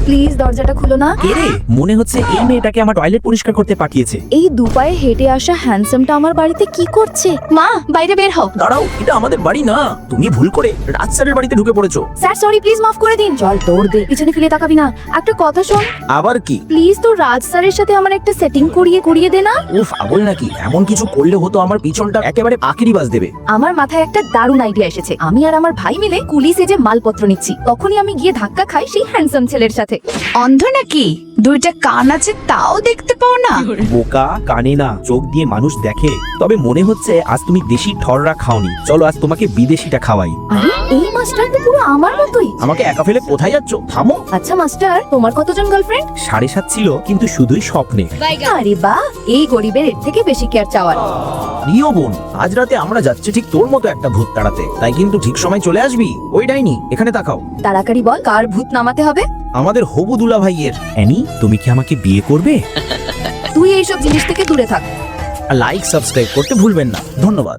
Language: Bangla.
প্লিজ দরজাটা খুলো না। কে রে? মনে হচ্ছে এই মেয়েটাকে আমার টয়লেট পরিষ্কার করতে পাঠিয়েছে। এই দুপায়ে হেঁটে আসা হ্যান্ডসামটা আমার বাড়িতে কি করছে? মা, বাইরে বের হও। দাঁড়াও, এটা আমাদের বাড়ি না। তুমি ভুল করে রাজ স্যারের বাড়িতে ঢুকে পড়েছো। স্যার সরি, প্লিজ মাফ করে দিন। চল তোর দে, পিছনে ফিরে তাকাবি না। একটা কথা শোন, আবার কি? প্লিজ তো রাজ স্যারের সাথে আমার একটা সেটিং করিয়ে দে না। উফ, পাগল নাকি? এমন কিছু করলে হতো আমার পিছনটা একেবারে আকিরি বাজ দেবে। আমার মাথায় একটা দারুণ আইডিয়া এসেছে। আমি আর আমার ভাই মিলে কুলি সেজে মালপত্র নিচ্ছি, তখনই আমি গিয়ে ধাক্কা খাই সেই হ্যান্ডসাম ছেলের সাথে। অন্ধ নাকি? দুইটা কান আছে তাও দেখতে পাও না? বোকা, কানে না, চোখ দিয়ে মানুষ দেখে। তবে মনে হচ্ছে আজ তুমি দেশি ঠররা খাওনি। চলো আজ তোমাকে বিদেশিটা খাওয়াই। আরে এই মাস্টার তো পুরো আমার মতোই। আমাকে একা ফেলে কোথায় যাচ্ছ? থামো। আচ্ছা মাস্টার, তোমার কতজন গার্লফ্রেন্ড? 7.5 ছিল, কিন্তু শুধুই স্বপ্নে। আরে বাহ, এই গরিবের এর থেকে বেশি কেয়ার চাওয়ার। প্রিয় বোন, আজ রাতে আমরা যাচ্ছি ঠিক তোর মতো একটা ভূত তাড়াতে। তাই কিন্তু ঠিক সময় চলে আসবি। ওই ডাইনি, এখানে তাকাও। তাড়াতাড়ি বল, কার ভূত নামাতে হবে? আমাদের হবু দুলা ভাইয়ের। অ্যানি, তুমি কি আমাকে বিয়ে করবে? তুই এইসব জিনিস থেকে দূরে থাক। লাইক সাবস্ক্রাইব করতে ভুলবেন না। ধন্যবাদ।